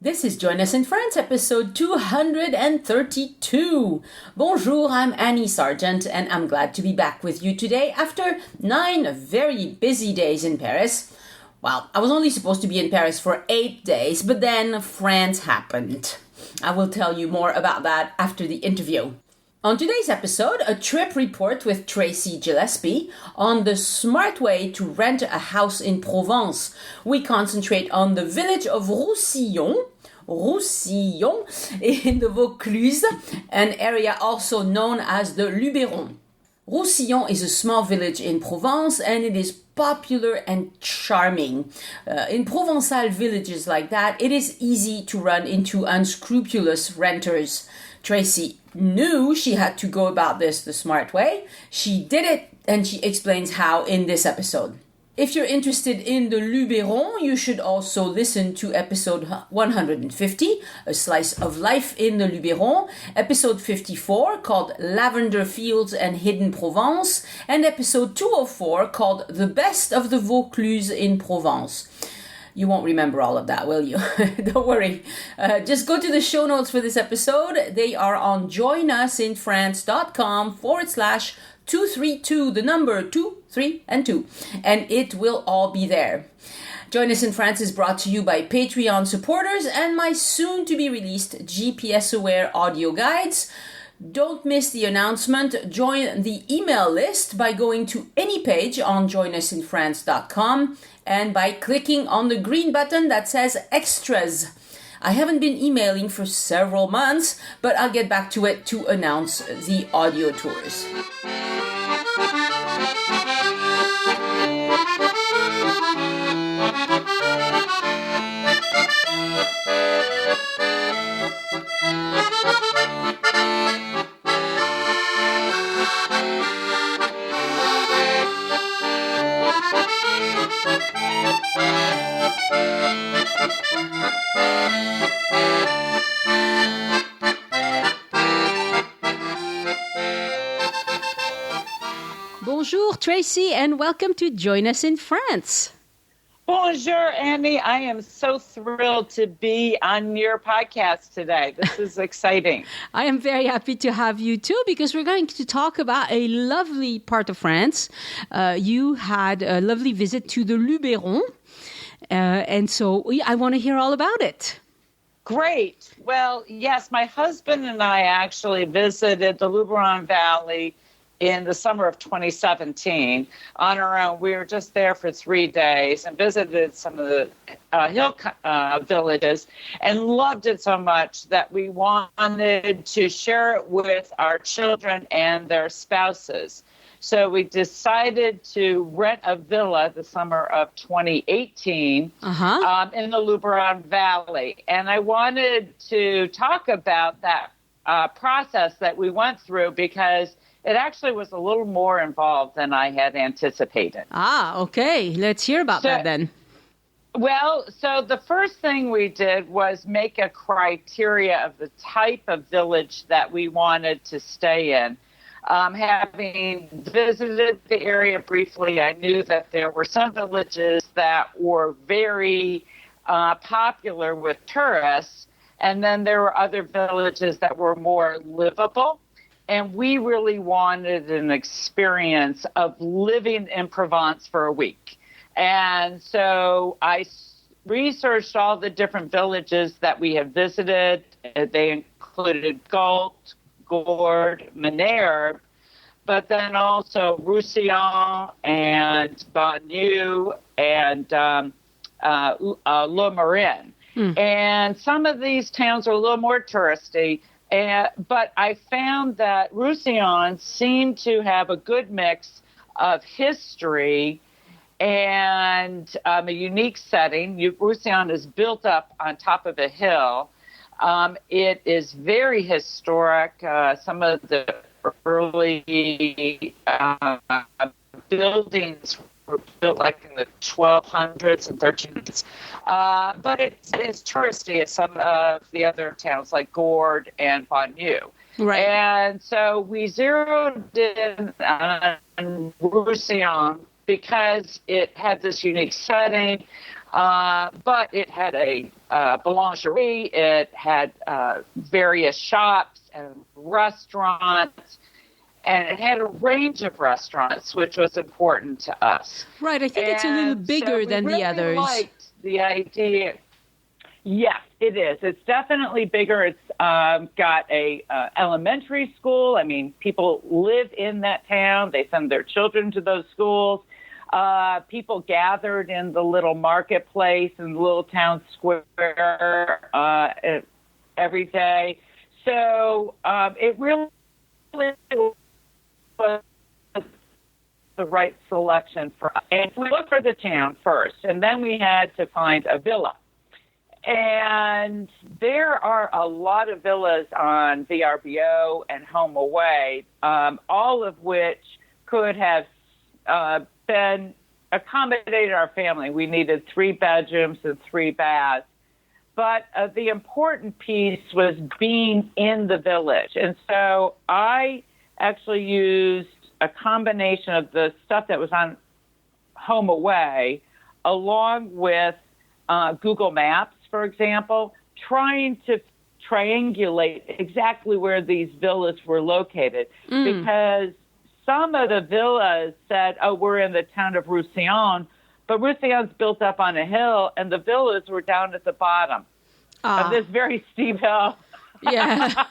This is Join Us in France, episode 232. Bonjour, I'm Annie Sargent, and I'm glad to be back with you today after 9 very busy days in Paris. Well, I was only supposed to be in Paris for 8 days, but then France happened. I will tell you more about that after the interview. On today's episode, a trip report with Tracy Gillespie on the smart way to rent a house in Provence. We concentrate on the village of Roussillon in the Vaucluse, an area also known as the Luberon. Roussillon is a small village in Provence and it is popular and charming. In Provençal villages like that, it is easy to run into unscrupulous renters. Tracy knew she had to go about this the smart way. She did it, and she explains how in this episode. If you're interested in the Luberon, you should also listen to episode 150, A Slice of Life in the Luberon, episode 54, called Lavender Fields and Hidden Provence, and episode 204, called The Best of the Vaucluse in Provence. You won't remember all of that, will you? Don't worry. Just go to the show notes for this episode. They are on joinusinfrance.com/232, the number 2, 3, and 2. And it will all be there. Join Us in France is brought to you by Patreon supporters and my soon-to-be-released GPS-aware audio guides. Don't miss the announcement. Join the email list by going to any page on joinusinfrance.com and by clicking on the green button that says Extras. I haven't been emailing for several months, but I'll get back to it to announce the audio tours. Bonjour, Tracy, and welcome to Join Us in France. Bonjour, Annie. I am so thrilled to be on your podcast today. This is exciting. I am very happy to have you too, because we're going to talk about a lovely part of France. You had a lovely visit to the Luberon, and so I want to hear all about it. Great. Well, yes, my husband and I actually visited the Luberon Valley in the summer of 2017 on our own. We were just there for 3 days and visited some of the hill villages and loved it so much that we wanted to share it with our children and their spouses. So we decided to rent a villa the summer of 2018 in the Luberon Valley. And I wanted to talk about that process that we went through because it actually was a little more involved than I had anticipated. Okay. Let's hear about that then. Well, so the first thing we did was make a criteria of the type of village that we wanted to stay in. Having visited the area briefly, I knew that there were some villages that were very popular with tourists, and then there were other villages that were more livable. And we really wanted an experience of living in Provence for a week. And so I researched all the different villages that we have visited. They included Galt, Gourd, Menard, but then also Roussillon and Bonnieu and Le Marin. And some of these towns are a little more touristy. But I found that Roussillon seemed to have a good mix of history and a unique setting. Roussillon is built up on top of a hill. It is very historic. Some of the early buildings were built like in the 1200s and 1300s. But it's touristy as some of the other towns like Gourd and Bonnieu. Right. And so we zeroed in on Roussillon because it had this unique setting. But it had a boulangerie, it had various shops and restaurants, and it had a range of restaurants, which was important to us. Right, I think it's a little bigger than the others. Liked the idea. Yes, it is. It's definitely bigger. It's got a elementary school. I mean, people live in that town. They send their children to those schools. People gathered in the little marketplace in the little town square every day. So it really was the right selection for us. And we looked for the town first, and then we had to find a villa. And there are a lot of villas on VRBO and Home Away, all of which could have been accommodated our family. We needed 3 bedrooms and 3 baths. But the important piece was being in the village. And so I actually used a combination of the stuff that was on Home Away along with Google Maps, for example, trying to triangulate exactly where these villas were located. Because some of the villas said, oh, we're in the town of Roussillon, but Roussillon's built up on a hill, and the villas were down at the bottom of this very steep hill. Yeah.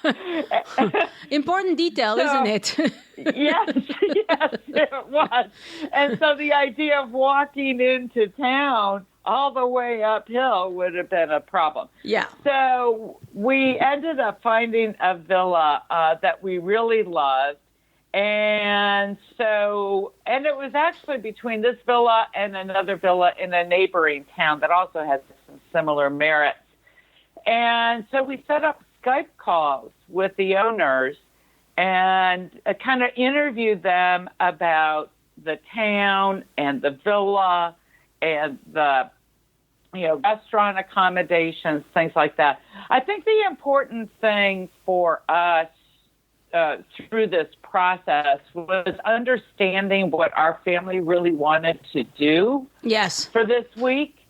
Important detail, isn't it? Yes, it was. And so the idea of walking into town all the way uphill would have been a problem. Yeah. So we ended up finding a villa that we really loved. And it was actually between this villa and another villa in a neighboring town that also has some similar merits. And so we set up Skype calls with the owners and kind of interviewed them about the town and the villa and the restaurant accommodations, things like that. I think the important thing for us through this process was understanding what our family really wanted to do. Yes. For this week.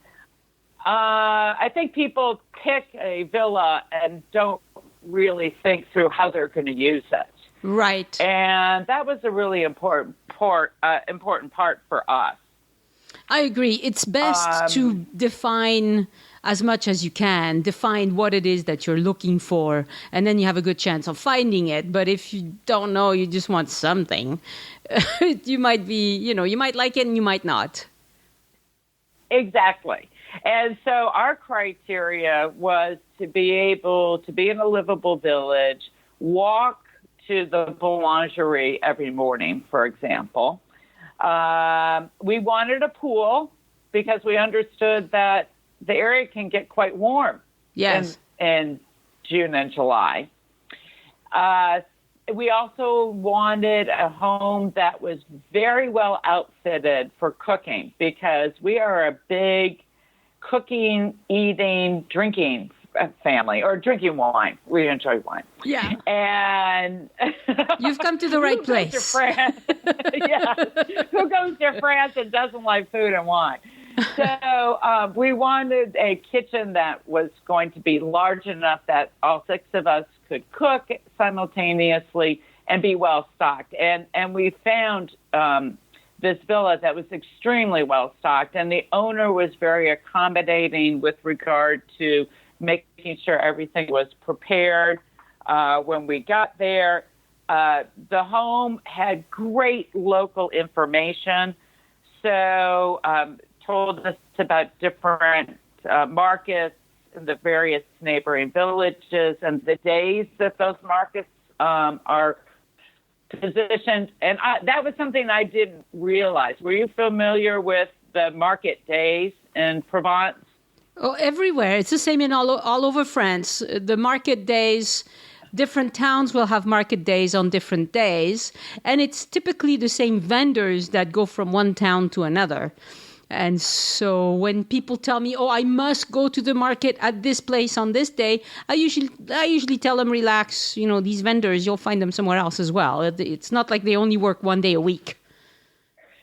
I think people pick a villa and don't really think through how they're going to use it. Right. And that was a really important part for us. I agree. It's best to define as much as you can, define what it is that you're looking for, and then you have a good chance of finding it. But if you don't know, you just want something, you might be, you might like it and you might not. Exactly. And so our criteria was to be able to be in a livable village, walk to the boulangerie every morning, for example. We wanted a pool because we understood that the area can get quite warm. Yes. in June and July. We also wanted a home that was very well outfitted for cooking because we are a big cooking, eating, drinking family, or drinking wine. We enjoy wine. Yeah. And you've come to the right place. Who goes to France? Yes. Who goes to France and doesn't like food and wine? So we wanted a kitchen that was going to be large enough that all 6 of us could cook simultaneously and be well stocked. And we found this villa that was extremely well stocked, and the owner was very accommodating with regard to making sure everything was prepared when we got there. The home had great local information, so told us about different markets in the various neighboring villages and the days that those markets are positioned. And that was something I didn't realize. Were you familiar with the market days in Provence? Oh, everywhere. It's the same in all over France. The market days, different towns will have market days on different days. And it's typically the same vendors that go from one town to another. And so when people tell me, oh, I must go to the market at this place on this day, I usually tell them, relax, these vendors, you'll find them somewhere else as well. It's not like they only work one day a week.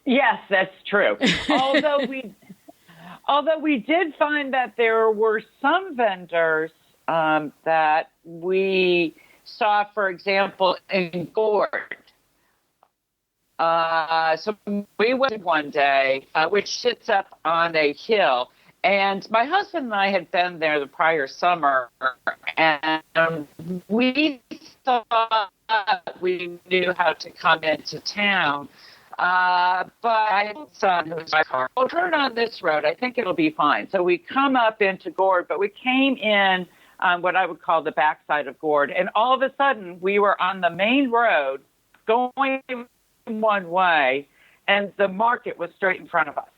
Yes, that's true. Although we did find that there were some vendors that we saw, for example, in Gourd. So we went one day, which sits up on a hill. And my husband and I had been there the prior summer, and we thought we knew how to come into town. But I had a son who was my car. We'll turn on this road. I think it'll be fine. So we come up into Gourd, but we came in on what I would call the backside of Gourd. And all of a sudden, we were on the main road going one way, and the market was straight in front of us.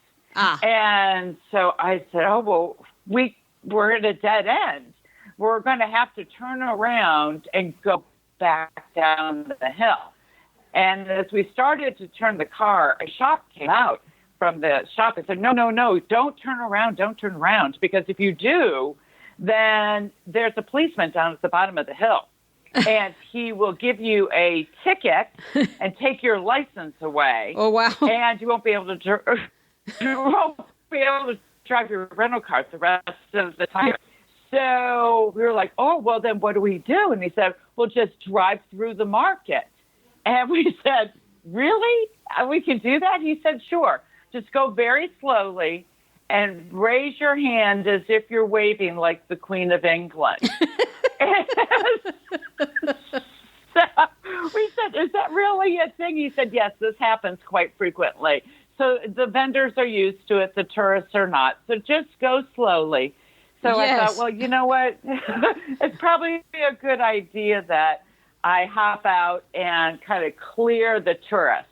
And so I said, oh, well, we're at a dead end. We're going to have to turn around and go back down the hill. And as we started to turn the car, a shop came out from the shop and said, no, don't turn around. Because if you do, then there's a policeman down at the bottom of the hill. And he will give you a ticket and take your license away. Oh, wow. And you won't be able to drive your rental car the rest of the time. So we were like, oh, well, then what do we do? And he said, well, just drive through the market. And we said, really? We can do that? He said, sure. Just go very slowly and raise your hand as if you're waving like the Queen of England. So we said, is that really a thing? He said, yes, this happens quite frequently. So the vendors are used to it. The tourists are not. So just go slowly. So yes. I thought, well, you know what? It's probably a good idea that I hop out and kind of clear the tourists.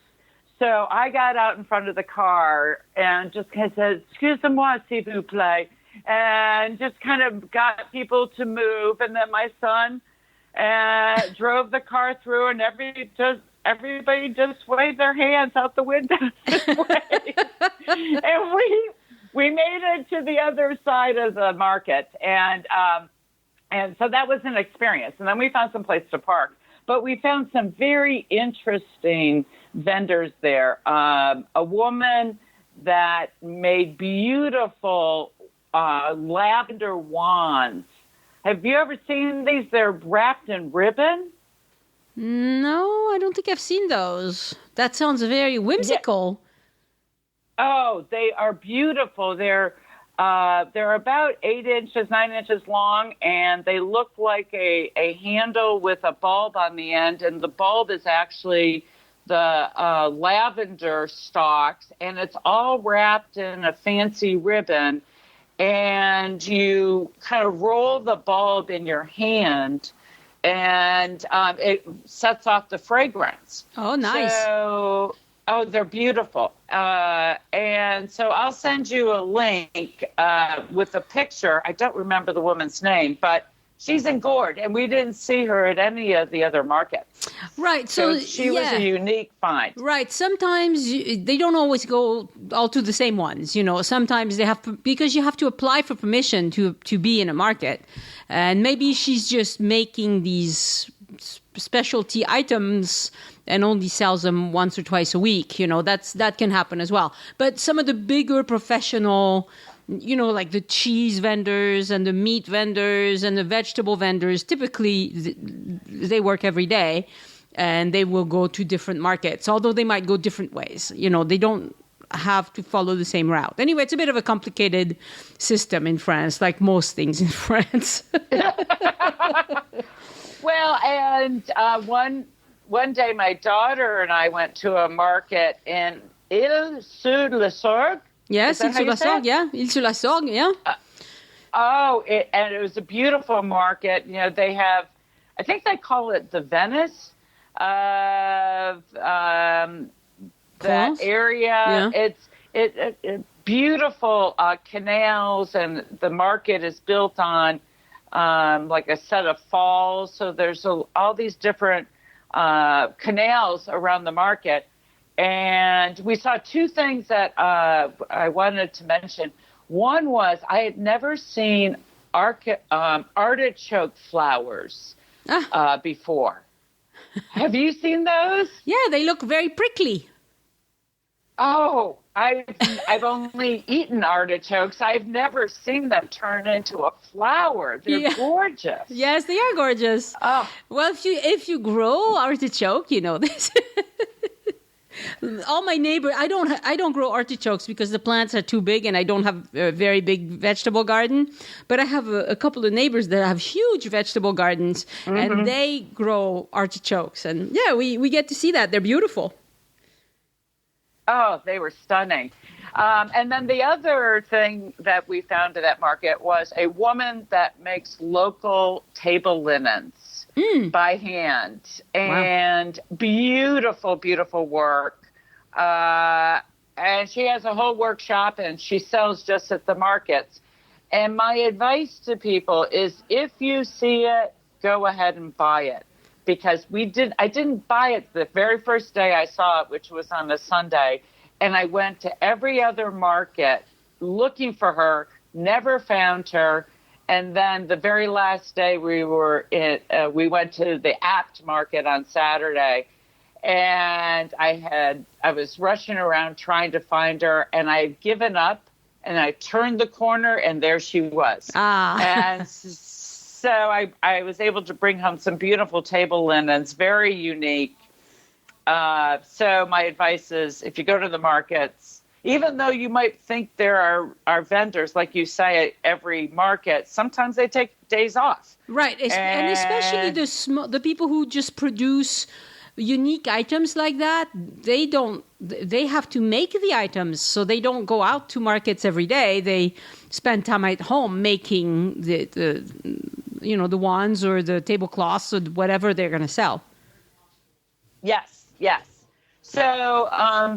So I got out in front of the car and just kind of said, excusez-moi, s'il vous plaît, and just kind of got people to move. And then my son drove the car through, and everybody just waved their hands out the window this way. And we made it to the other side of the market. And so that was an experience. And then we found some place to park. But we found some very interesting vendors there. A woman that made beautiful lavender wands. Have you ever seen these? They're wrapped in ribbon. No, I don't think I've seen those. That sounds very whimsical. Yeah. Oh, they are beautiful. They're about 8 inches, 9 inches long, and they look like a handle with a bulb on the end, and the bulb is actually the lavender stalks, and it's all wrapped in a fancy ribbon, and you kind of roll the bulb in your hand, and it sets off the fragrance. Oh, nice. So, they're beautiful. And so I'll send you a link with a picture. I don't remember the woman's name, but she's in Gourd, and we didn't see her at any of the other markets. Right. So she was a unique find. Right. Sometimes they don't always go all to the same ones. You know, sometimes they have, because you have to apply for permission to be in a market. And maybe she's just making these specialty items and only sells them once or twice a week. You know, that can happen as well. But some of the bigger professional, you know, like the cheese vendors and the meat vendors and the vegetable vendors, typically they work every day and they will go to different markets, although they might go different ways. You know, they don't have to follow the same route. Anyway, it's a bit of a complicated system in France, like most things in France. Well, and one day my daughter and I went to a market in Île-sur-la-Sorgue. Yes, Île-sur-la-Sorgue, yeah. Île-sur-la-Sorgue, yeah. And it was a beautiful market. You know, they have, I think they call it the Venice of that area. Yeah. It's beautiful canals, and the market is built on like a set of falls. So there's all these different canals around the market. And we saw two things that I wanted to mention. One was I had never seen artichoke flowers before. Have you seen those? Yeah, they look very prickly. Oh, I've only eaten artichokes. I've never seen them turn into a flower. They're gorgeous. Yes, they are gorgeous. Oh. Well, if you grow artichoke, you know this. All my neighbors, I don't grow artichokes because the plants are too big and I don't have a very big vegetable garden. But I have a couple of neighbors that have huge vegetable gardens, and they grow artichokes. And yeah, we get to see that. They're beautiful. Oh, they were stunning. And then the other thing that we found at that market was a woman that makes local table linens by hand. And beautiful, beautiful work. And she has a whole workshop, and she sells just at the markets. And my advice to people is if you see it, go ahead and buy it. Because I didn't buy it the very first day I saw it, which was on a Sunday. And I went to every other market looking for her, never found her. And then the very last day we went to the Apt market on Saturday. And I was rushing around trying to find her, and I had given up, and I turned the corner, and there she was. And so I was able to bring home some beautiful table linens, very unique. So my advice is if you go to the markets, even though you might think there are vendors, like you say, at every market, sometimes they take days off. Right. And especially the people who just produce unique items like that, they have to make the items, so they don't go out to markets every day. They spend time at home making the wands or the tablecloths or whatever they're going to sell. Yes. So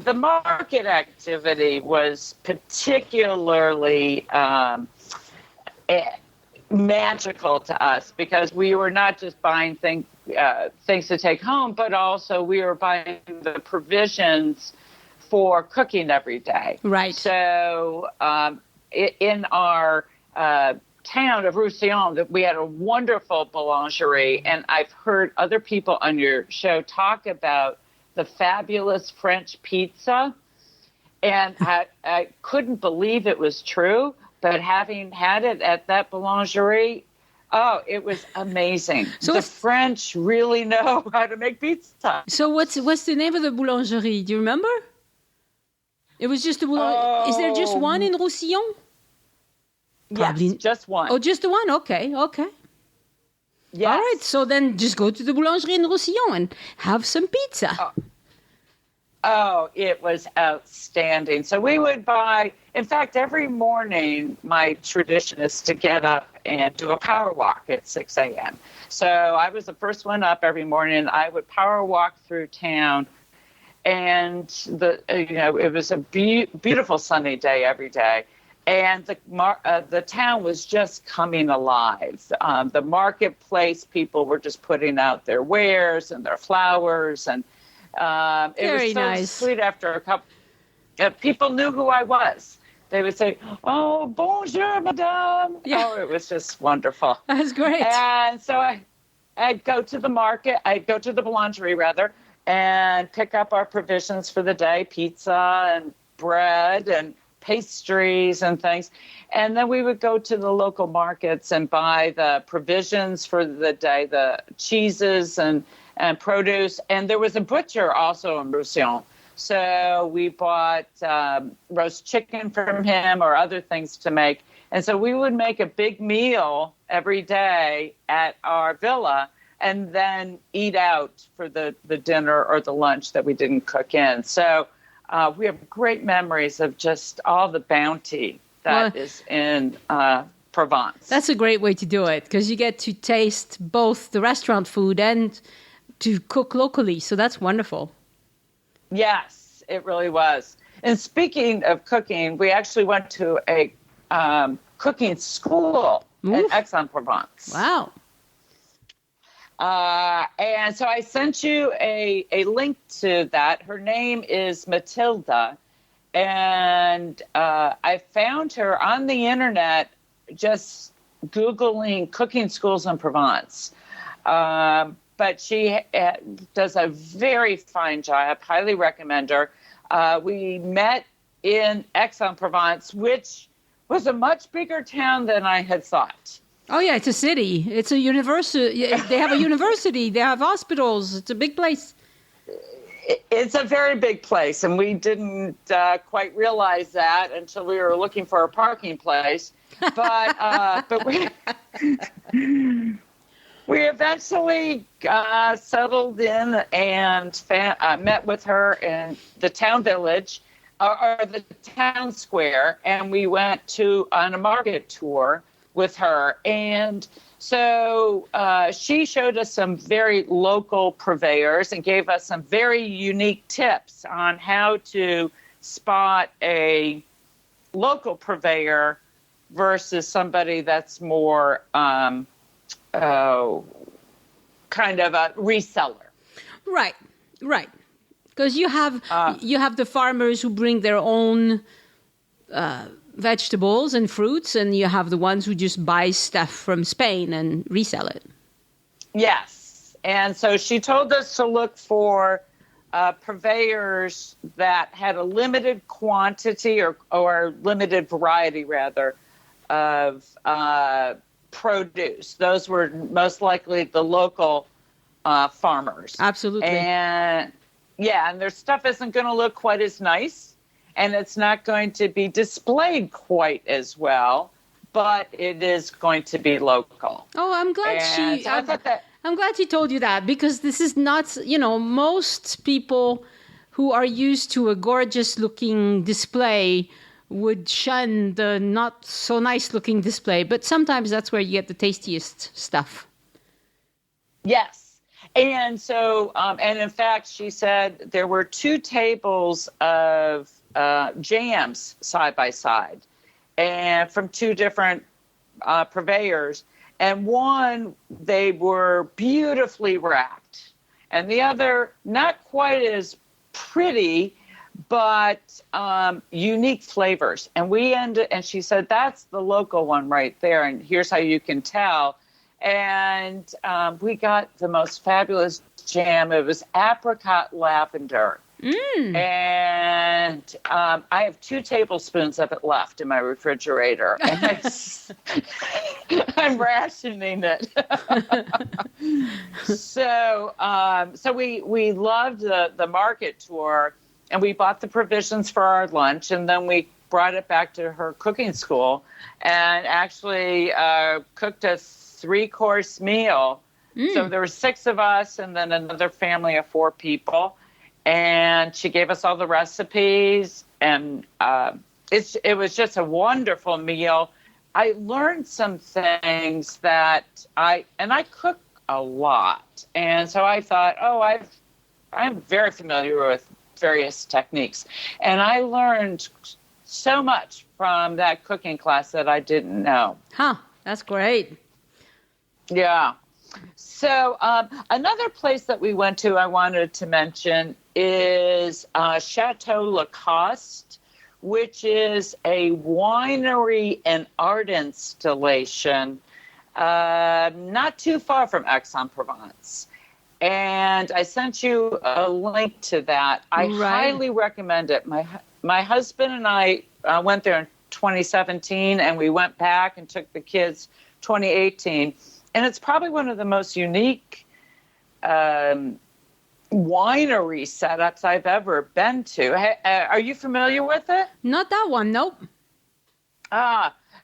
the market activity was particularly magical to us because we were not just buying things to take home, but also we were buying the provisions for cooking every day. Right. So in our town of Roussillon, we had a wonderful boulangerie, and I've heard other people on your show talk about the fabulous French pizza, and I couldn't believe it was true, but having had it at that boulangerie, it was amazing. So the French really know how to make pizza. So what's the name of the boulangerie? Do you remember? It was just a boulangerie. Is there just one in Roussillon? Yes, just one. Oh, just the one? Okay. Yes. All right, so then just go to the boulangerie in Roussillon and have some pizza. Oh, it was outstanding. So we would buy, in fact, every morning, my tradition is to get up and do a power walk at 6 a.m. So I was the first one up every morning. I would power walk through town, and it was a beautiful sunny day every day. And the town was just coming alive. The marketplace, people were just putting out their wares and their flowers, and it was so nice. Sweet. After a couple, people knew who I was. They would say, "Oh, bonjour, madame." Yeah. Oh, it was just wonderful. That's great. And so I'd go to the market. I'd go to the boulangerie rather, and pick up our provisions for the day: pizza and bread and pastries and things. And then we would go to the local markets and buy the provisions for the day, the cheeses and produce. And there was a butcher also in Roussillon. So we bought roast chicken from him or other things to make. And so we would make a big meal every day at our villa and then eat out for the dinner or the lunch that we didn't cook in. So we have great memories of just all the bounty that is in Provence. That's a great way to do it because you get to taste both the restaurant food and to cook locally. So that's wonderful. Yes, it really was. And speaking of cooking, we actually went to a cooking school at Aix-en-Provence. Wow. And so I sent you a link to that. Her name is Matilda. And I found her on the internet just Googling cooking schools in Provence. But she does a very fine job. Highly recommend her. We met in Aix-en-Provence, which was a much bigger town than I had thought. Oh, yeah, it's a city. It's a university. They have a university. They have hospitals. It's a big place. It's a very big place, and we didn't quite realize that until we were looking for a parking place. But we eventually settled in and met with her in the town village or the town square, and we went on a market tour with her. And so she showed us some very local purveyors and gave us some very unique tips on how to spot a local purveyor versus somebody that's more kind of a reseller. Right. Because you have the farmers who bring their own vegetables and fruits, and you have the ones who just buy stuff from Spain and resell it. Yes. And so she told us to look for purveyors that had a limited quantity or limited variety, rather, of produce. Those were most likely the local farmers. Absolutely. And their stuff isn't going to look quite as nice. And it's not going to be displayed quite as well, but it is going to be local. Oh, I'm glad I'm glad she told you that, because this is not, most people who are used to a gorgeous looking display would shun the not so nice looking display. But sometimes that's where you get the tastiest stuff. Yes. And so, and in fact, she said there were 2 tables of jams side by side, and from 2 different purveyors, and one they were beautifully wrapped, and the other not quite as pretty, but unique flavors. And and she said that's the local one right there, and here's how you can tell. And we got the most fabulous jam. It was apricot lavender. And I have 2 tablespoons of it left in my refrigerator. And I'm rationing it. So we loved the market tour, and we bought the provisions for our lunch, and then we brought it back to her cooking school and actually cooked a 3-course meal. So there were 6 of us and then another family of 4 people. And she gave us all the recipes, and it was just a wonderful meal. I learned some things that I cook a lot. And so I thought, I'm very familiar with various techniques. And I learned so much from that cooking class that I didn't know. Huh, that's great. Yeah. So another place that we went to I wanted to mention is Chateau Lacoste, which is a winery and art installation not too far from Aix-en-Provence. And I sent you a link to that. I highly recommend it. My husband and I went there in 2017, and we went back and took the kids 2018. And it's probably one of the most unique winery setups I've ever been to. Are you familiar with it? Not that one, nope.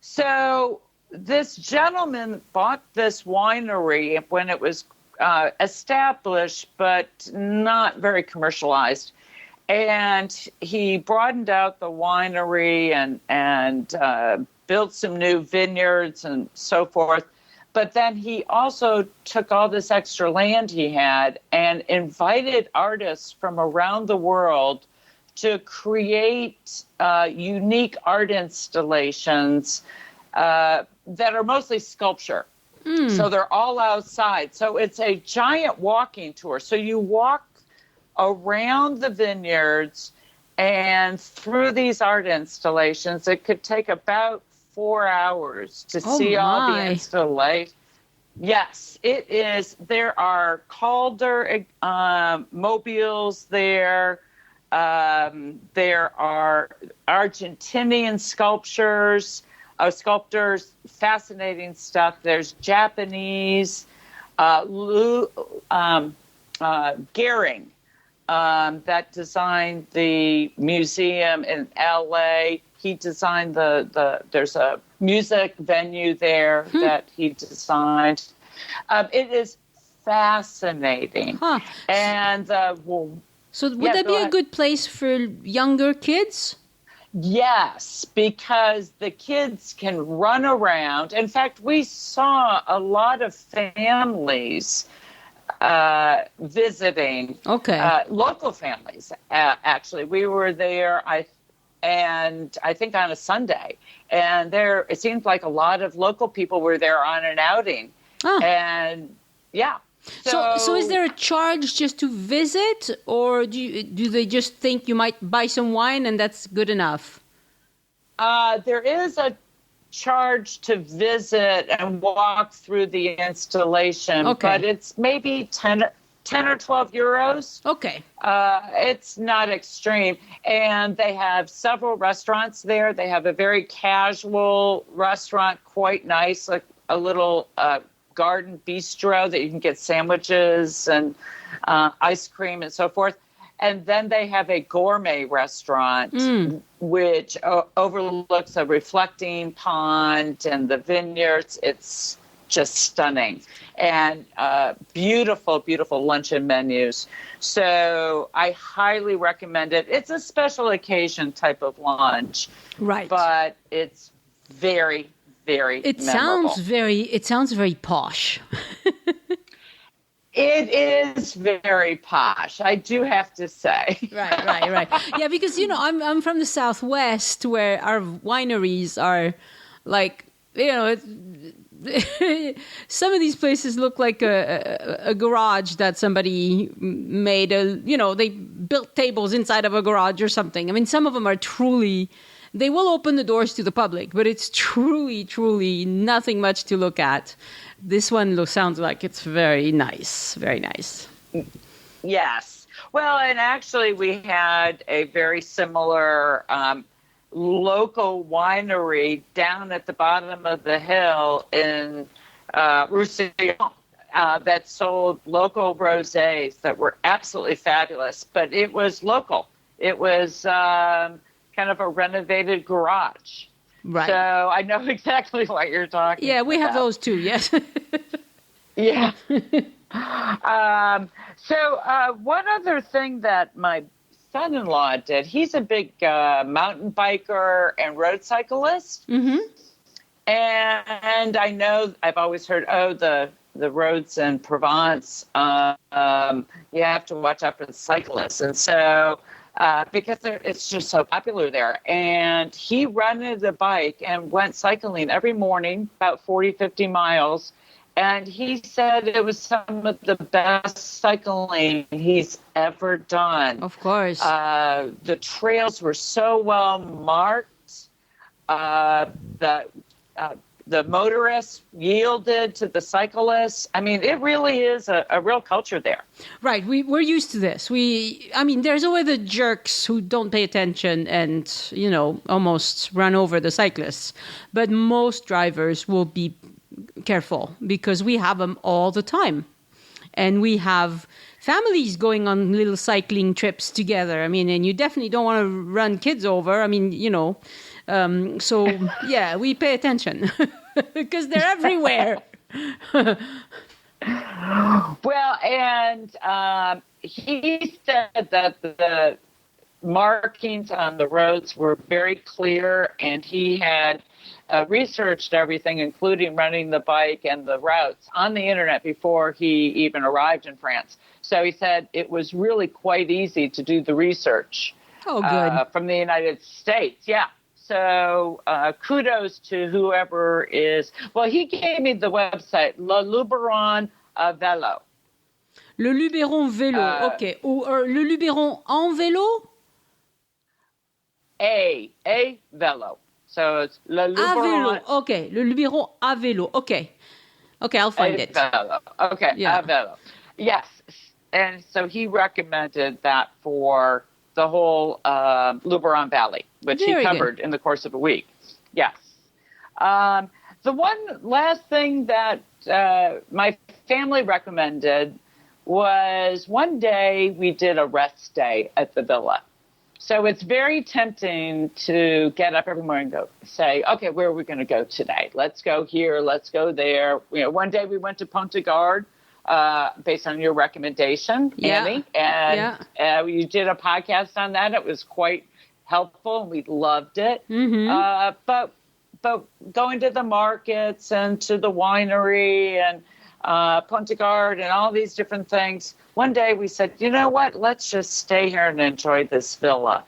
So this gentleman bought this winery when it was established, but not very commercialized. And he broadened out the winery and built some new vineyards and so forth. But then he also took all this extra land he had and invited artists from around the world to create unique art installations that are mostly sculpture. So they're all outside. So it's a giant walking tour. So you walk around the vineyards and through these art installations. It could take about 4 hours to see all the installations. Yes, it is. There are Calder mobiles there. There are Argentinian sculptures, fascinating stuff. There's Japanese, Gehring, that designed the museum in LA. He designed there's a music venue there that he designed. It is fascinating. Huh. And so would that be a good place for younger kids? Yes, because the kids can run around. In fact, we saw a lot of families visiting. Okay. Local families, actually. We were there, I think on a Sunday. And it seemed like a lot of local people were there on an outing. Oh. And, yeah. So is there a charge just to visit, or do they just think you might buy some wine and that's good enough? There is a charge to visit and walk through the installation, but it's maybe 10 or 12 euros. Okay. It's not extreme. And they have several restaurants there. They have a very casual restaurant, quite nice, like a little garden bistro that you can get sandwiches and ice cream and so forth. And then they have a gourmet restaurant, which overlooks a reflecting pond and the vineyards. It's just stunning. And beautiful, beautiful luncheon menus. So I highly recommend it. It's a special occasion type of lunch. Right. But it's very, very memorable. It sounds very posh. It is very posh, I do have to say. Right. Yeah, because I'm from the Southwest, where our wineries are like, some of these places look like a garage that somebody made. They built tables inside of a garage or something. I mean, some of them are truly. They will open the doors to the public, but it's truly, truly nothing much to look at. This one sounds like it's very nice, very nice. Yes. Well, and actually we had a very similar local winery down at the bottom of the hill in Roussillon that sold local rosés that were absolutely fabulous, but it was local. It was kind of a renovated garage. Right. So I know exactly what you're talking about. Yeah, we have those too, yes. Yeah. So one other thing that my son-in-law did, he's a big mountain biker and road cyclist. Mm-hmm. And I know I've always heard, the roads in Provence, you have to watch out for the cyclists. And so because it's just so popular there. And he rented a bike and went cycling every morning, about 40, 50 miles. And he said it was some of the best cycling he's ever done. Of course. The trails were so well marked. The motorists yielded to the cyclists. I mean, it really is a real culture there. Right. We're used to this. There's always the jerks who don't pay attention and, almost run over the cyclists. But most drivers will be careful because we have them all the time. And we have families going on little cycling trips together. And you definitely don't want to run kids over. So, yeah, we pay attention because they're everywhere. Well, and he said that the markings on the roads were very clear, and he had researched everything, including running the bike and the routes on the internet before he even arrived in France. So he said it was really quite easy to do the research. Oh, good. From the United States, yeah. So kudos to whoever is. Well, he gave me the website, Le Luberon Vélo. Le Luberon Vélo, OK. Or Le Luberon en vélo? A vélo. So it's Le Luberon. A vélo, OK. Le Luberon à vélo, OK. OK, I'll find it. Vélo. OK, yeah. A vélo. Yes. And so he recommended that for the whole Luberon Valley, which he covered in the course of a week. Yes. The one last thing that my family recommended was one day we did a rest day at the villa. So it's very tempting to get up every morning and go say, okay, where are we going to go today? Let's go here. Let's go there. One day we went to Ponte Gard, based on your recommendation, Annie. And you did a podcast on that. It was quite helpful, and we loved it. Mm-hmm. But going to the markets and to the winery and Ponte Gard and all these different things, one day we said, you know what, let's just stay here and enjoy this villa.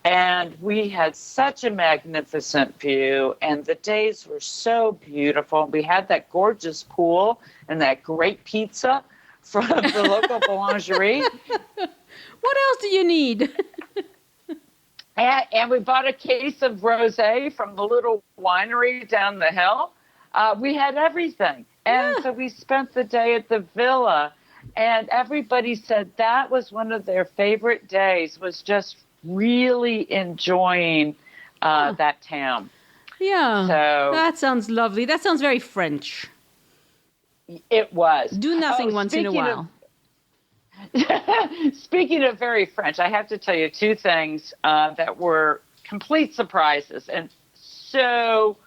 And we had such a magnificent view, and the days were so beautiful. We had that gorgeous pool and that great pizza from the local boulangerie. What else do you need? And we bought a case of rosé from the little winery down the hill. We had everything. And so we spent the day at the villa, and everybody said that was one of their favorite days, was just really enjoying that town. Yeah, so, that sounds lovely. That sounds very French. It was. Do nothing once in a while. Speaking of very French, I have to tell you two things that were complete surprises and so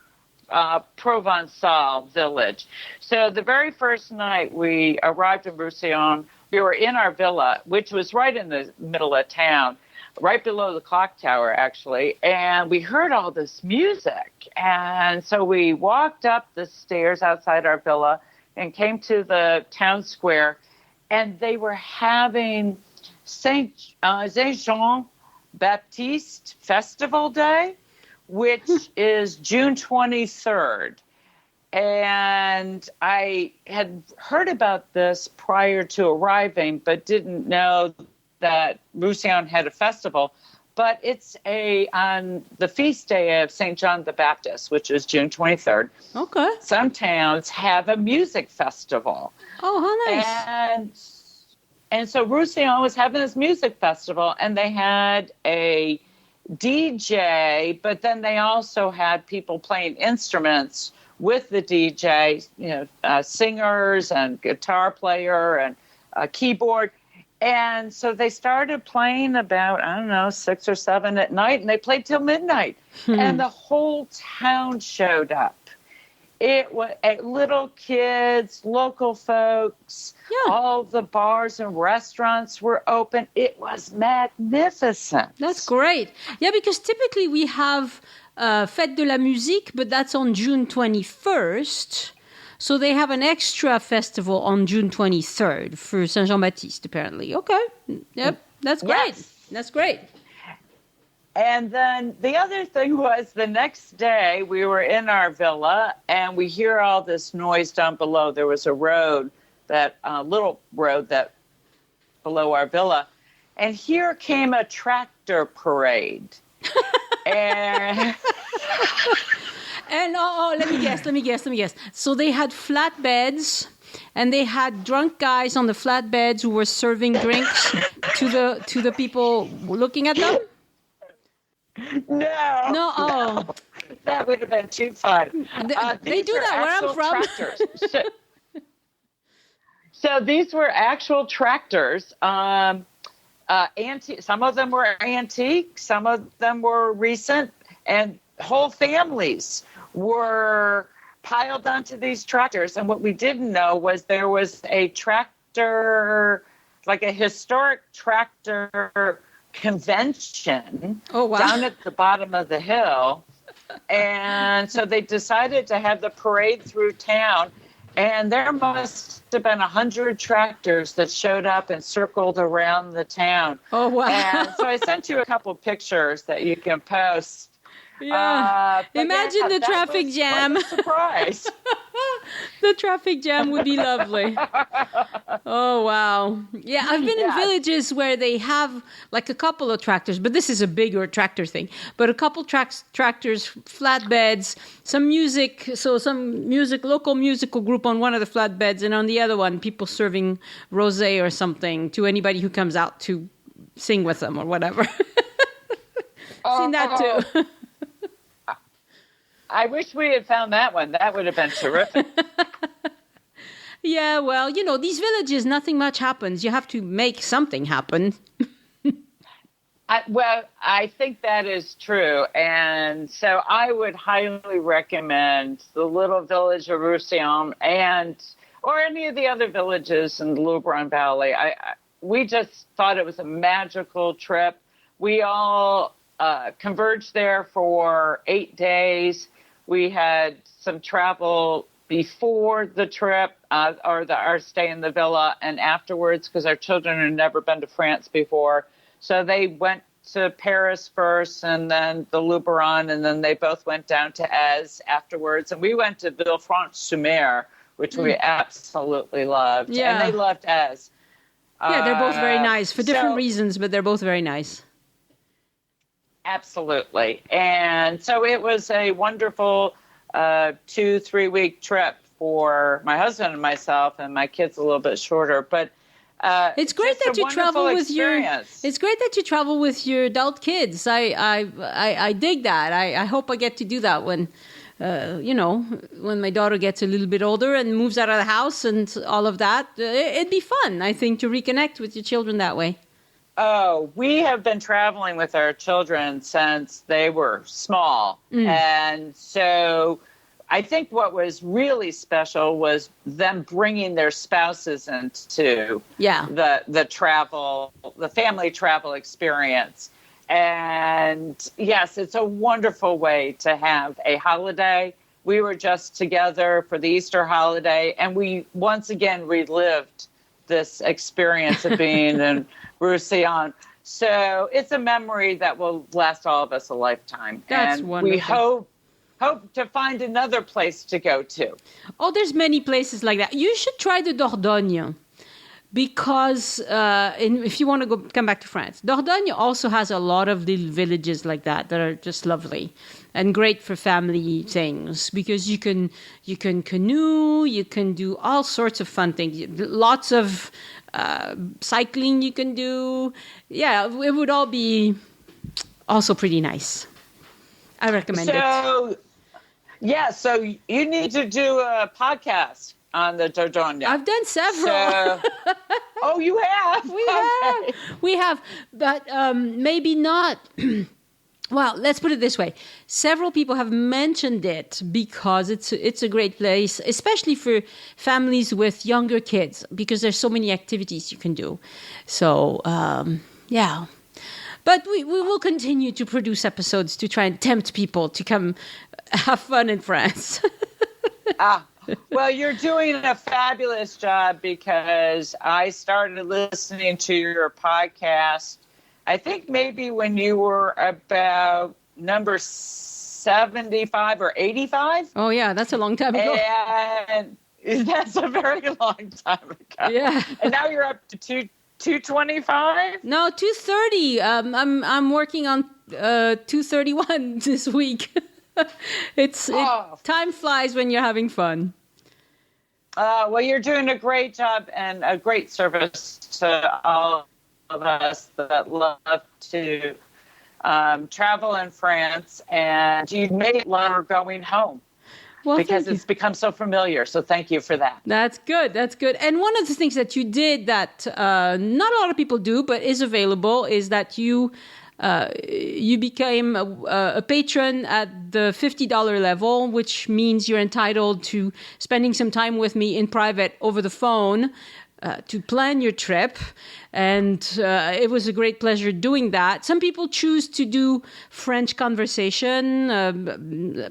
Provençal village. So the very first night we arrived in Roussillon, we were in our villa, which was right in the middle of town, right below the clock tower, actually, and we heard all this music. And so we walked up the stairs outside our villa and came to the town square, and they were having Saint Jean Baptiste Festival Day, which is June 23rd. And I had heard about this prior to arriving, but didn't know that Roussillon had a festival. But it's on the feast day of St. John the Baptist, which is June 23rd. Okay. Some towns have a music festival. Oh, how nice. And so Roussillon was having this music festival, and they had a DJ, but then they also had people playing instruments with the DJ, singers and guitar player and a keyboard. And so they started playing about, 6 or 7 at night, and they played till midnight. And the whole town showed up. It was little kids, local folks, all the bars and restaurants were open. It was magnificent. That's great. Yeah, because typically we have Fête de la Musique, but that's on June 21st. So they have an extra festival on June 23rd for Saint Jean-Baptiste, apparently. Okay. Yep. That's great. Yes. That's great. And then the other thing was the next day we were in our villa and we hear all this noise down below. There was a road, that little road that below our villa. And here came a tractor parade. And... And let me guess. So they had flatbeds, and they had drunk guys on the flatbeds who were serving drinks to the people looking at them. No. Oh, that would have been too fun. They do that where I'm from. So these were actual tractors. Some of them were antique, some of them were recent, and whole families were piled onto these tractors. And what we didn't know was there was a tractor, like a historic tractor convention down at the bottom of the hill. And so they decided to have the parade through town. And there must have been 100 tractors that showed up and circled around the town. Oh, wow. And so I sent you a couple pictures that you can post. Yeah. Imagine the traffic jam. Surprise. The traffic jam would be lovely. Oh, wow. Yeah, I've been in villages where they have like a couple of tractors, but this is a bigger tractor thing. But a couple tractors, flatbeds, some music, local musical group on one of the flatbeds, and on the other one, people serving rosé or something to anybody who comes out to sing with them or whatever. Seen that too. I wish we had found that one. That would have been terrific. Yeah, well, these villages, nothing much happens. You have to make something happen. I think that is true. And so I would highly recommend the little village of Roussillon or any of the other villages in the Luberon Valley. We just thought it was a magical trip. We all converged there for 8 days. We had some travel before the trip our stay in the villa and afterwards because our children had never been to France before. So they went to Paris first and then the Luberon, and then they both went down to Aix afterwards. And we went to Villefranche-sur-Mer, which we absolutely loved. Yeah. And they loved Aix. Yeah, they're both very nice for different reasons, but they're both very nice. Absolutely. And so it was a wonderful 2-3 week trip for my husband and myself, and my kids a little bit shorter. But it's great that you travel with It's great that you travel with your adult kids. I dig that. I hope I get to do that when my daughter gets a little bit older and moves out of the house and all of that. It'd be fun, I think, to reconnect with your children that way. Oh, we have been traveling with our children since they were small. And so I think what was really special was them bringing their spouses into the travel, the family travel experience. And yes, it's a wonderful way to have a holiday. We were just together for the Easter holiday, and we once again relived this experience of being in Roussillon. So it's a memory that will last all of us a lifetime. That's wonderful. We hope to find another place to go to. Oh, there's many places like that. You should try the Dordogne because if you want to come back to France, Dordogne also has a lot of little villages like that are just lovely and great for family things because you can canoe, you can do all sorts of fun things. Lots of cycling you can do. Yeah, it would all be also pretty nice. I recommend it. Yeah, so you need to do a podcast on the Dordogne. I've done several. Oh, you have? We have, but maybe not. Well, let's put it this way. Several people have mentioned it because it's a great place, especially for families with younger kids, because there's so many activities you can do. So, yeah. But we will continue to produce episodes to try and tempt people to come have fun in France. Well, you're doing a fabulous job because I started listening to your podcast, I think maybe when you were about number 75 or 85. Oh, yeah, that's a long time ago. And that's a very long time ago. Yeah. And now you're up to 225? No, 230. I'm working on 231 this week. Time flies when you're having fun. Well, you're doing a great job and a great service to all of us that love to travel in France, and you made it longer going home. Well, because it's become so familiar. So thank you for that. That's good. That's good. And one of the things that you did that not a lot of people do, but is available, is that you became a patron at the $50 level, which means you're entitled to spending some time with me in private over the phone to plan your trip. And it was a great pleasure doing that. Some people choose to do French conversation.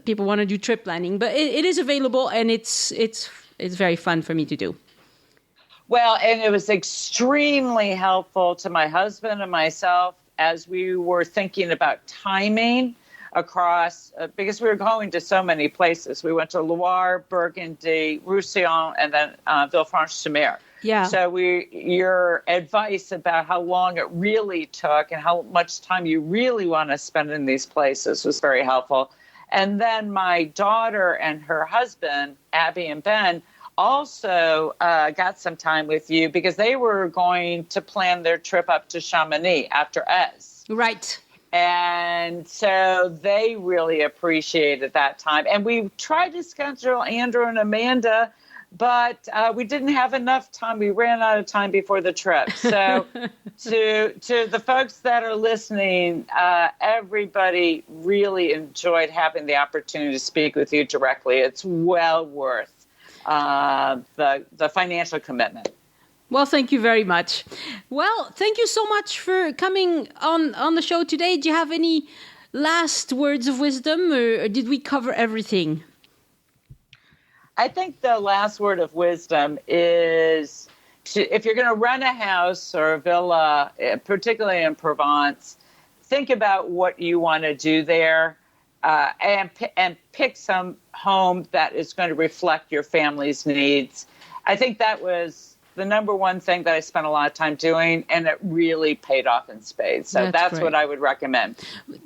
People want to do trip planning, but it is available, and it's very fun for me to do. Well, and it was extremely helpful to my husband and myself as we were thinking about timing across, because we were going to so many places. We went to Loire, Burgundy, Roussillon, and then Villefranche-sur-Mer. Yeah. So your advice about how long it really took and how much time you really want to spend in these places was very helpful. And then my daughter and her husband, Abby and Ben, also got some time with you because they were going to plan their trip up to Chamonix after us. Right. And so they really appreciated that time. And we tried to schedule Andrew and Amanda, but we didn't have enough time. We ran out of time before the trip. So to the folks that are listening, everybody really enjoyed having the opportunity to speak with you directly. It's well worth the financial commitment. Well, thank you very much. Well, thank you so much for coming on the show today. Do you have any last words of wisdom, or did we cover everything? I think the last word of wisdom is if you're going to run a house or a villa, particularly in Provence, think about what you want to do there and pick some home that is going to reflect your family's needs. I think that was the number one thing that I spent a lot of time doing, and it really paid off in spades. So that's what I would recommend.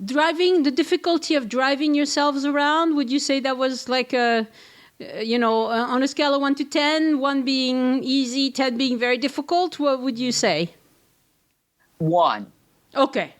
Driving, the difficulty of driving yourselves around, would you say that was like on a scale of 1 to 10, 1 being easy, 10 being very difficult? What would you say? 1. Okay.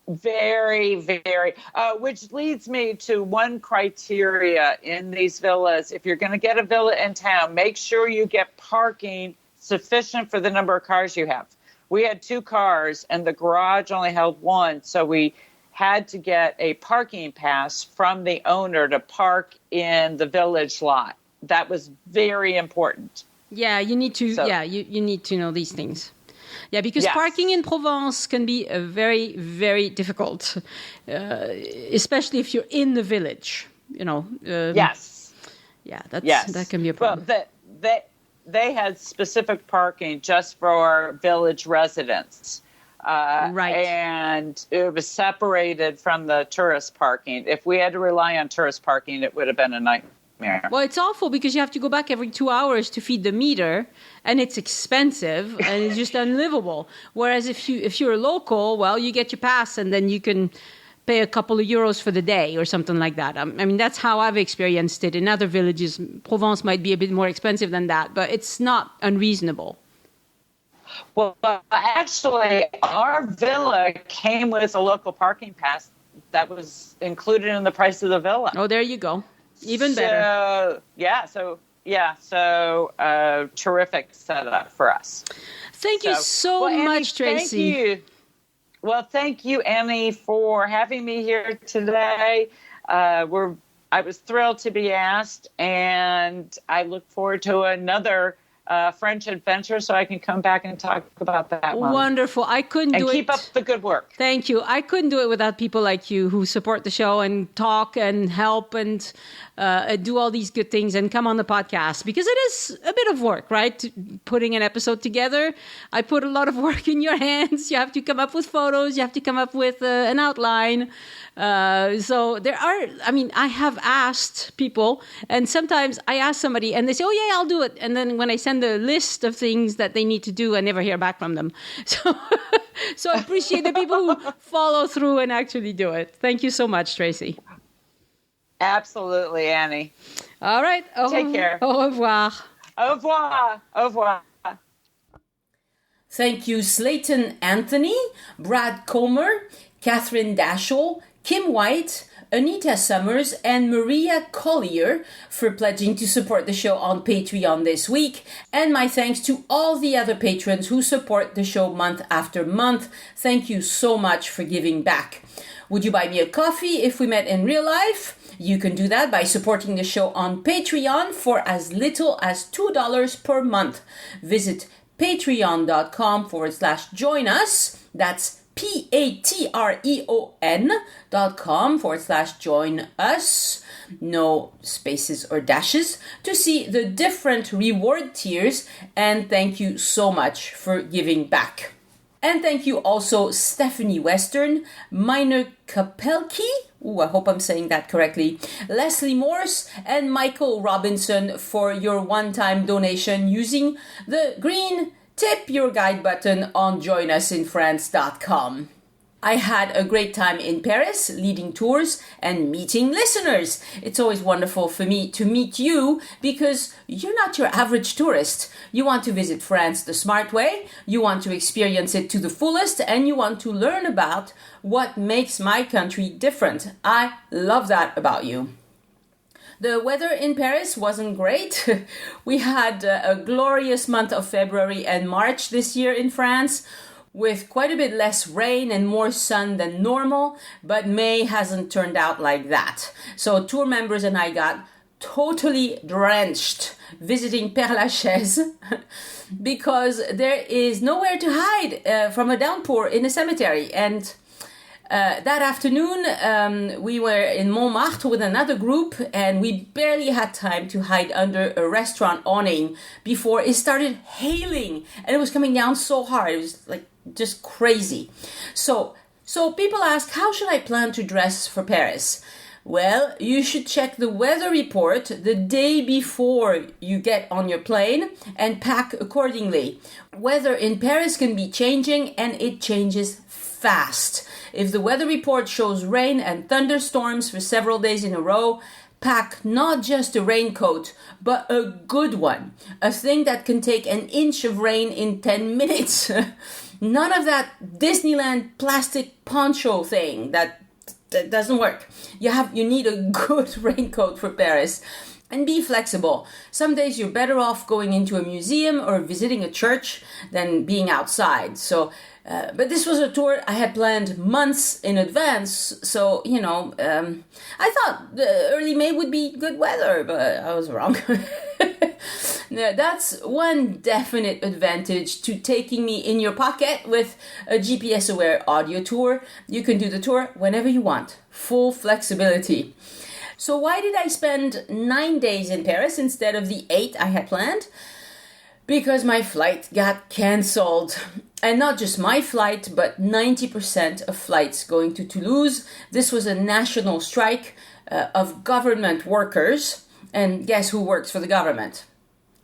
Very, very, which leads me to one criteria in these villas. If you're going to get a villa in town, make sure you get parking sufficient for the number of cars you have. We had 2 cars and the garage only held 1, so we had to get a parking pass from the owner to park in the village lot. That was very important. Yeah, you need to. You need to know these things. Yeah, because parking in Provence can be very, very difficult, especially if you're in the village. Yes. Yeah, that can be a problem. Well, they had specific parking just for village residents. Right. And it was separated from the tourist parking. If we had to rely on tourist parking, it would have been a nightmare. Well, it's awful because you have to go back every 2 hours to feed the meter, and it's expensive and it's just unlivable. Whereas if you're a local, well, you get your pass and then you can pay a couple of euros for the day or something like that. I mean, that's how I've experienced it. In other villages, Provence might be a bit more expensive than that, but it's not unreasonable. Well, actually, our villa came with a local parking pass that was included in the price of the villa. Oh, there you go. Even better. So terrific setup for us. Thank you so much, Tracy. Thank you. Well, thank you, Annie, for having me here today. I was thrilled to be asked, and I look forward to another French adventure so I can come back and talk about that one. Wonderful. I couldn't do it. And keep up the good work. Thank you. I couldn't do it without people like you who support the show and talk and help and do all these good things and come on the podcast, because it is a bit of work, right? Putting an episode together. I put a lot of work in your hands. You have to come up with photos. You have to come up with an outline. So there are, I have asked people, and sometimes I ask somebody and they say, oh yeah, I'll do it. And then when I send a list of things that they need to do, I never hear back from them. So I appreciate the people who follow through and actually do it. Thank you so much, Tracy. Absolutely, Annie. All right. Take care. Au revoir. Au revoir. Au revoir. Thank you, Slayton Anthony, Brad Comer, Catherine Dashel, Kim White, Anita Summers, and Maria Collier for pledging to support the show on Patreon this week. And my thanks to all the other patrons who support the show month after month. Thank you so much for giving back. Would you buy me a coffee if we met in real life? You can do that by supporting the show on Patreon for as little as $2 per month. Visit patreon.com/join us. That's patreon.com/join us. No spaces or dashes, to see the different reward tiers. And thank you so much for giving back. And thank you also Stephanie Western, Minor Kapelki, I hope I'm saying that correctly, Leslie Morse, and Michael Robinson for your one-time donation using the green Tip Your Guide button on joinusinfrance.com. I had a great time in Paris, leading tours and meeting listeners. It's always wonderful for me to meet you because you're not your average tourist. You want to visit France the smart way, you want to experience it to the fullest, and you want to learn about what makes my country different. I love that about you. The weather in Paris wasn't great. We had a glorious month of February and March this year in France, with quite a bit less rain and more sun than normal, but May hasn't turned out like that. So tour members and I got totally drenched visiting Père Lachaise because there is nowhere to hide from a downpour in a cemetery. And that afternoon, we were in Montmartre with another group, and we barely had time to hide under a restaurant awning before it started hailing, and it was coming down so hard. It was like just crazy. So people ask, how should I plan to dress for Paris? Well, you should check the weather report the day before you get on your plane and pack accordingly. Weather in Paris can be changing, and it changes fast. If the weather report shows rain and thunderstorms for several days in a row, pack not just a raincoat, but a good one. A thing that can take an inch of rain in 10 minutes. None of that Disneyland plastic poncho thing that doesn't work. You need a good raincoat for Paris. And be flexible. Some days you're better off going into a museum or visiting a church than being outside. But this was a tour I had planned months in advance. So, I thought early May would be good weather, but I was wrong. Now, that's one definite advantage to taking me in your pocket with a GPS-aware audio tour. You can do the tour whenever you want. Full flexibility. So why did I spend 9 days in Paris instead of the 8 I had planned? Because my flight got cancelled. And not just my flight, but 90% of flights going to Toulouse. This was a national strike of government workers. And guess who works for the government?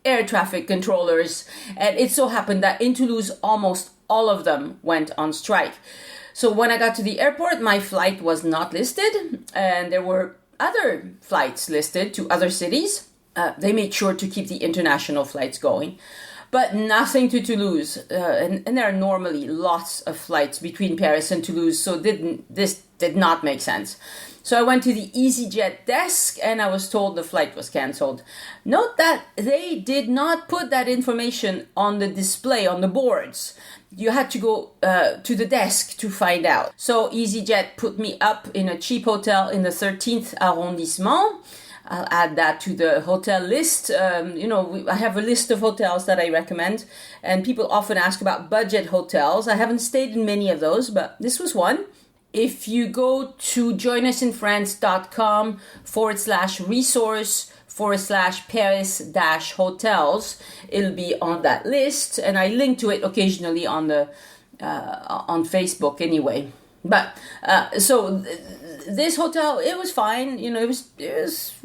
Air traffic controllers. And it so happened that in Toulouse, almost all of them went on strike. So when I got to the airport, my flight was not listed. And there were other flights listed to other cities. They made sure to keep the international flights going, but nothing to Toulouse. And there are normally lots of flights between Paris and Toulouse, so this did not make sense. So I went to the EasyJet desk and I was told the flight was cancelled. Note that they did not put that information on the display, on the boards. You had to go to the desk to find out. So EasyJet put me up in a cheap hotel in the 13th arrondissement. I'll add that to the hotel list. I have a list of hotels that I recommend, and people often ask about budget hotels. I haven't stayed in many of those, but this was one. If you go to joinusinfrance.com/resource/Paris-hotels, it'll be on that list, and I link to it occasionally on Facebook anyway. But this hotel, it was fine. It was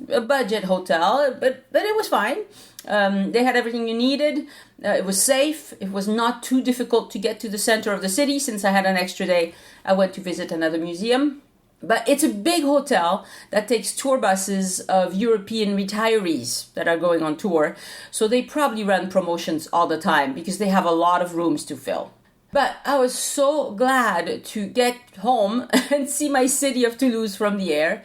a budget hotel, but it was fine. They had everything you needed. It was safe. It was not too difficult to get to the center of the city. Since I had an extra day, I went to visit another museum. But it's a big hotel that takes tour buses of European retirees that are going on tour. So they probably run promotions all the time because they have a lot of rooms to fill. But I was so glad to get home and see my city of Toulouse from the air.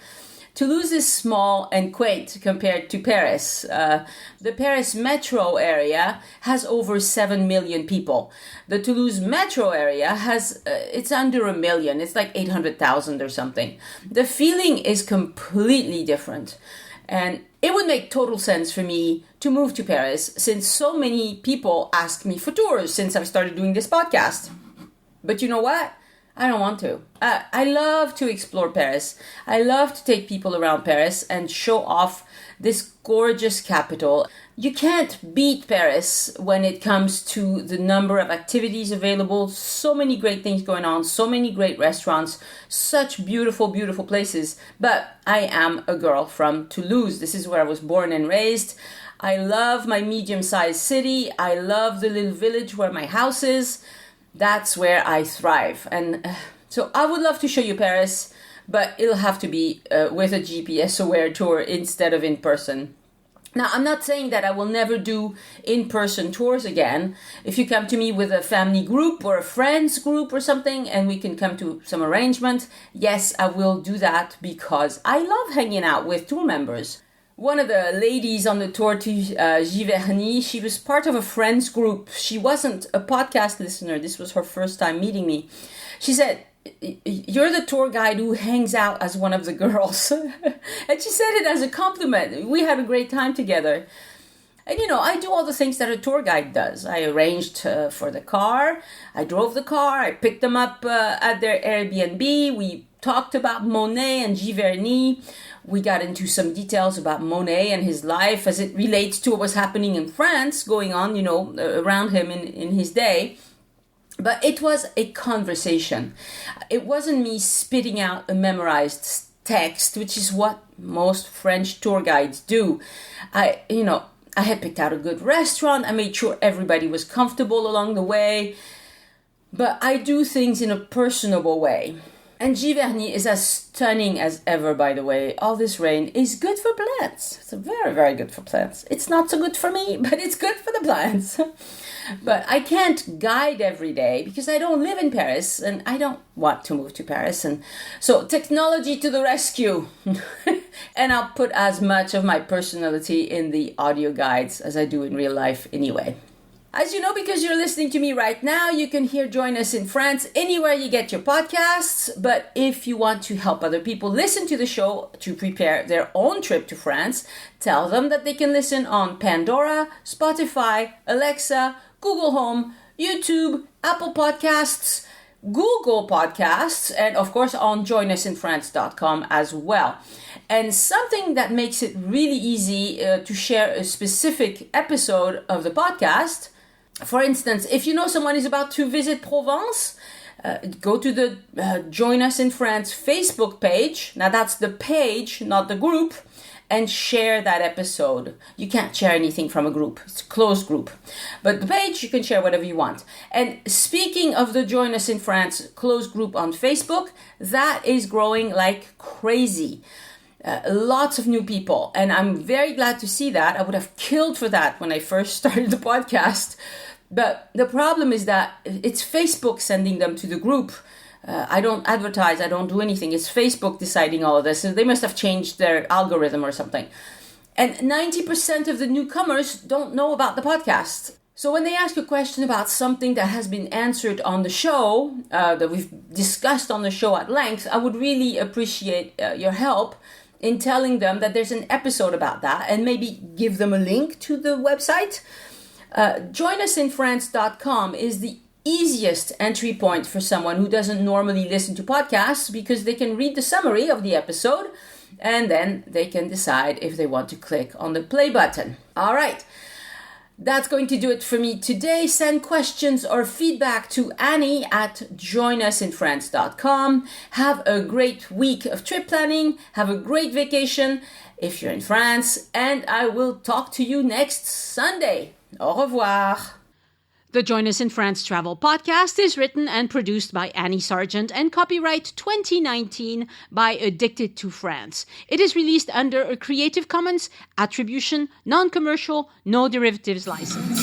Toulouse is small and quaint compared to Paris. The Paris metro area has over 7 million people. The Toulouse metro area it's under 1 million. It's like 800,000 or something. The feeling is completely different. And it would make total sense for me to move to Paris since so many people ask me for tours since I've started doing this podcast. But you know what? I don't want to. I love to explore Paris. I love to take people around Paris and show off this gorgeous capital. You can't beat Paris when it comes to the number of activities available. So many great things going on, so many great restaurants, such beautiful, beautiful places. But I am a girl from Toulouse. This is where I was born and raised. I love my medium-sized city. I love the little village where my house is. That's where I thrive. And So I would love to show you Paris, but it'll have to be with a GPS-aware tour instead of in person. Now, I'm not saying that I will never do in-person tours again. If you come to me with a family group or a friends group or something, and we can come to some arrangement, yes, I will do that because I love hanging out with tour members. One of the ladies on the tour to Giverny, she was part of a friends group. She wasn't a podcast listener. This was her first time meeting me. She said, "You're the tour guide who hangs out as one of the girls." And she said it as a compliment. We had a great time together. And I do all the things that a tour guide does. I arranged for the car. I drove the car. I picked them up at their Airbnb. We talked about Monet and Giverny. We got into some details about Monet and his life as it relates to what was happening in France, going on, around him in his day. But it was a conversation. It wasn't me spitting out a memorized text, which is what most French tour guides do. I had picked out a good restaurant. I made sure everybody was comfortable along the way. But I do things in a personable way. And Giverny is as stunning as ever, by the way. All this rain is good for plants. It's very, very good for plants. It's not so good for me, but it's good for the plants. But I can't guide every day because I don't live in Paris and I don't want to move to Paris. And so technology to the rescue. And I'll put as much of my personality in the audio guides as I do in real life anyway. As you know, because you're listening to me right now, you can hear Join Us in France anywhere you get your podcasts. But if you want to help other people listen to the show to prepare their own trip to France, tell them that they can listen on Pandora, Spotify, Alexa, Google Home, YouTube, Apple Podcasts, Google Podcasts, and of course on joinusinfrance.com as well. And something that makes it really easy to share a specific episode of the podcast. For instance, if you know someone is about to visit Provence, go to the Join Us in France Facebook page. Now that's the page, not the group, and share that episode. You can't share anything from a group. It's a closed group. But the page, you can share whatever you want. And speaking of the Join Us in France closed group on Facebook, that is growing like crazy. Lots of new people, and I'm very glad to see that. I would have killed for that when I first started the podcast, but the problem is that it's Facebook sending them to the group. I don't advertise, I don't do anything. It's Facebook deciding all of this, so they must have changed their algorithm or something. And 90% of the newcomers don't know about the podcast. So when they ask a question about something that has been answered on the show, that we've discussed on the show at length, I would really appreciate your help in telling them that there's an episode about that and maybe give them a link to the website. Joinusinfrance.com is the easiest entry point for someone who doesn't normally listen to podcasts because they can read the summary of the episode and then they can decide if they want to click on the play button. All right. That's going to do it for me today. Send questions or feedback to Annie at joinusinfrance.com. Have a great week of trip planning. Have a great vacation if you're in France. And I will talk to you next Sunday. Au revoir. The Join Us in France Travel Podcast is written and produced by Annie Sargent and copyright 2019 by Addicted to France. It is released under a Creative Commons Attribution, Non-Commercial, No Derivatives license.